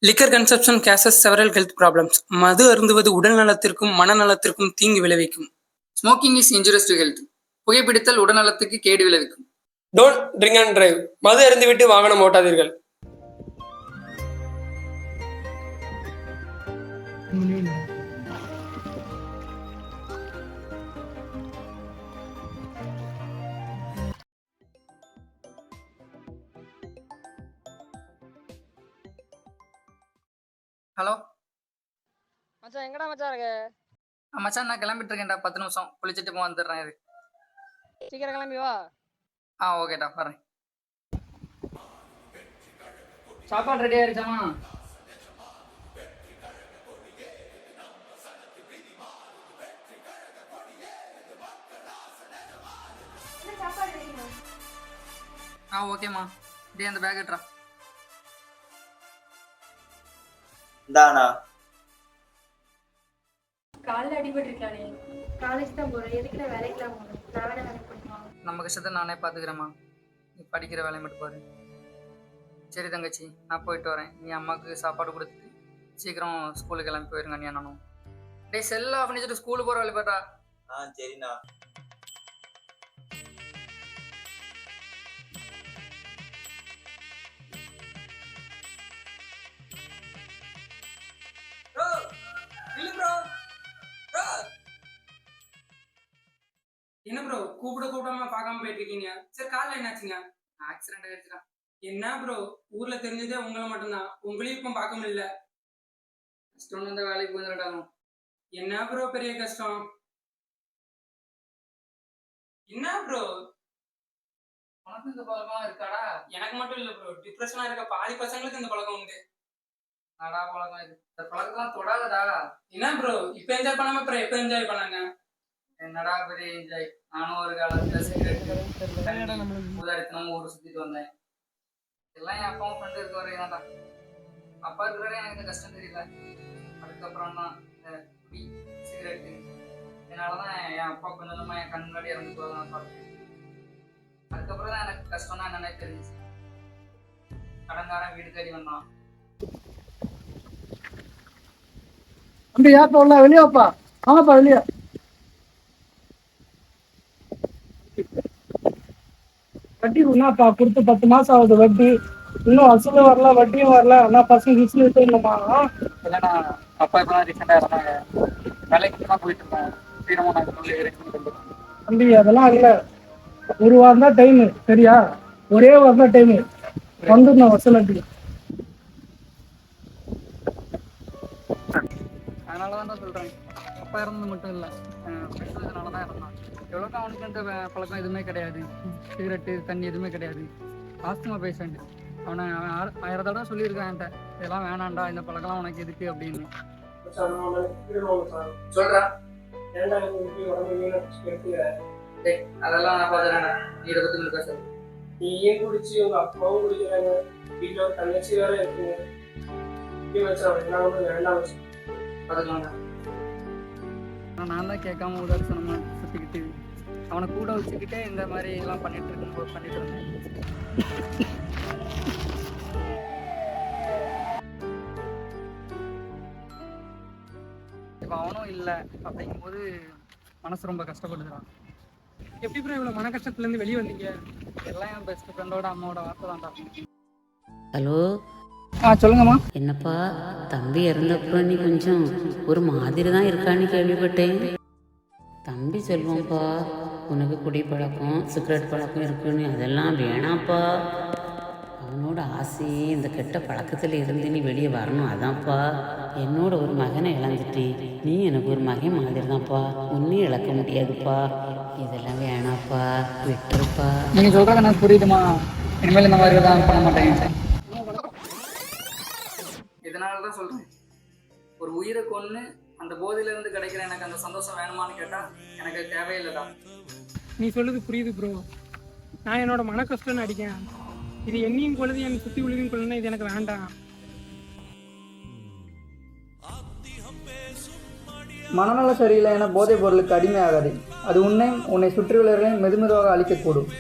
Liquor consumption causes several health problems. மது அருந்துவது உடல் நலத்திற்கும் மனநலத்திற்கும் தீங்கு விளைவிக்கும். Smoking is injurious to health. புகைப்பிடித்தல் உடல்நலத்துக்கு கேடு விளைவிக்கும். Don't drink and drive. மது அருந்திவிட்டு வாகனம் ஓட்டாதீர்கள். ஹலோ மச்சான் எங்கடா மச்சான் இருக்க? மச்சான் நான் கிளம்பிட்டு இருக்கேன்டா, 10 நிமிஷம் குளிச்சுட்டு வந்துடுறேன். இது சீக்கிரம் கிளம்பி வா. ஓகேடா வரேன். சாப்பாடு ரெடி ஆயிடுச்சாமா? ஓகேம்மா. டே அந்த பேக் எடுறா. தானா காலைல அடிபட்டிருக்கானே, காலேஜ் தான் போறேன், எதுக்குடா வேலைக்கெல்லாம் போகணும்? நான் வேணா வேலைக்கு போயிடுமா? நம்ம கஷ்டத்தை நானே பார்த்துக்கிறேம்மா, நீ படிக்கிற வேலையை மட்டும் பாரு. சரி தங்கச்சி, நான் போயிட்டு வரேன். நீ அம்மாவுக்கு சாப்பாடு கொடுத்துட்டு சீக்கிரம் ஸ்கூலுக்கு கிளம்பி போயிருங்க. நீ நானும் டே செல் ஆஃப் பண்ணிச்சுட்டு ஸ்கூலுக்கு போகிற வேலை பாட்டா. சரிண்ணா. என்ன ப்ரோ கூப்பிடாம பார்க்காம போயிட்டு இருக்கீங்க? சரி காலைல என்னாச்சுங்க? ஆக்சிடென்ட் ஆயிடுச்சுடா. என்ன ப்ரோ ஊர்ல தெரிஞ்சதே உங்களை மட்டும்தான், உங்களையும் இப்ப பார்க்க முடியல. கஷ்டம் வந்து வேலைக்கு போயிருந்தாலும் என்ன ப்ரோ பெரிய கஷ்டம்? என்ன ப்ரோ உனக்கு இந்த பழக்கம் இருக்காடா? எனக்கு மட்டும் இல்ல ப்ரோ, டிப்ரெஷனா இருக்க பாதி பசங்களுக்கு இந்த பழக்கம் உண்டு. நாடா பழக்கம் இது. இந்த பழக்கம்லாம் தொடாதடா. என்ன ப்ரோ இப்ப என்ஜாய் பண்ணாம அப்புறம் எப்ப என்ஜாய் பண்ணாங்க? என்னடா பெரிய என்ஜாய். நானும் ஒரு காலத்துல சிகரெட் உதாரித்தனமும் ஊர் சுத்திட்டு வந்தேன். எல்லாம் என் அப்பாவும் ஃப்ரெண்டு இருக்க வரையாண்டா. அப்பா இருக்கிற வரையும் எனக்கு கஷ்டம் தெரியல. அதுக்கப்புறம் தான் குடி சிகரெட்டு இதனாலதான் என் அப்பா கொஞ்சம் கொஞ்சமா என் கண் முன்னாடி இறந்து போதான் பார்த்தேன். அதுக்கப்புறம் தான் எனக்கு கஷ்டம்னா என்னன்னே தெரிஞ்சிச்சு. கடன்காரன் வீடு தேடி வந்தான். அப்படியா போடலாம், வெளியே வாப்பா. வாங்கப்பா வெளியே. வட்டி என்னப்பா கொடுத்து 10 மாசம் ஆகுது, வட்டி இன்னும் வசூலும் வரல, வட்டியும் வரல. ஆனா பசங்க விசில் இல்லைம்மா. இல்லைண்ணா, அப்பா இப்பதான் ரீசெண்டா இருந்தாங்க. வேலைக்கு தான் போயிட்டு இருக்கோம். சீக்கிரமா நான் சொல்லி தம்பி அதெல்லாம் இல்ல, ஒரு வாரம் தான் டைமு, சரியா? ஒரே வாரம் தான் டைமு, வந்துடணும் வசூலாட்டி. அதனாலதான் சொல்றேன், அப்பா இறந்தது மட்டும் இல்லை, ஃப்ரெண்ட்ஸ்னாலதான் இருந்தான். எவ்வளோக்கா அவனுக்கு இந்த பழக்கம் எதுவுமே கிடையாது, சிகரெட்டு தண்ணி எதுவுமே கிடையாது. Asthma patient. அவனை 1000 தடவை சொல்லியிருக்கான் என்கிட்ட, இதெல்லாம் வேணாண்டா, இந்த பழக்கம்லாம் உனக்கு எதுக்கு அப்படின்னு சொல்றா. அதெல்லாம் நான் பாத்துறேன். நீ இதை பத்தி பேச. நீயும் குடிச்சு உங்க அப்பாவும் குடிக்கிறாங்க, வீட்டுல ஒரு தங்கச்சி வேற இருக்குங்க. வேண்டாம் பார்த்துக்கலாங்க. நான் தான் கேட்காம உதாரணமா சுத்திக்கிட்டு அவனை கூட வச்சுக்கிட்டே இந்த மாதிரி எல்லாம் பண்ணிட்டு இருந்தேன். இப்போ அவனும் இல்லை அப்படிங்கும்போது மனசு ரொம்ப கஷ்டப்படுதுதான். எப்படி ப்ரோ இவ்வளவு மன கஷ்டத்துல இருந்து வெளியே வந்தீங்க? எல்லாம் என் பெஸ்ட் ஃப்ரெண்டோட அம்மாவோட வார்த்தை தான்டா. ஹலோ, சொல்லுங்கம்மா. என்னப்பா தம்பி இறந்தப்புறம் நீ கொஞ்சம் ஒரு மாதிரி தான் இருக்கான்னு கேள்விப்பட்டேன். தம்பி சொல்லுவான்ப்பா, உனக்கு குடி பழக்கம் சிகரெட் பழக்கம் இருக்குன்னு. அதெல்லாம் வேணாம்ப்பா. அவனோட ஆசையே இந்த கெட்ட பழக்கத்தில் இருந்து நீ வெளியே வரணும். அதான்ப்பா. என்னோட ஒரு மகனை இழந்துட்டேன், நீ எனக்கு ஒரு மகன் மாதிரி தான்ப்பா. உன்னையும் இழக்க முடியாதுப்பா. இதெல்லாம் வேணாப்பா, விட்டுருப்பா. நீங்கள் சொல்கிறது எனக்கு புரியுதுமா. இனிமேல் இந்த மாதிரி தான் பண்ண மாட்டேங்க. இதனால தான் சொல்கிறேன், ஒரு உயிரை கொன்று அந்த போதையிலேருந்து கிடைக்கிற எனக்கு அந்த சந்தோஷம் வேணுமான்னு கேட்டால் எனக்கு தேவையில்லைடா. நீ சொல்லுது புரியுது ப்ரோ, நான் என்னோட மன கஷ்டம்னு அடிக்கேன். இது என்னையும் கொள்ளுது, என் சுற்றி உழுதையும் கொள்ளுன்னா இது எனக்கு வேண்டாம். மனநல சரியில்லை என போதைப் பொருளுக்கு அடிமையாகாது. அது உன்னை சுற்றியுள்ளவர்களையும் மெதுமெதுவாக அழிக்கக்கூடும்.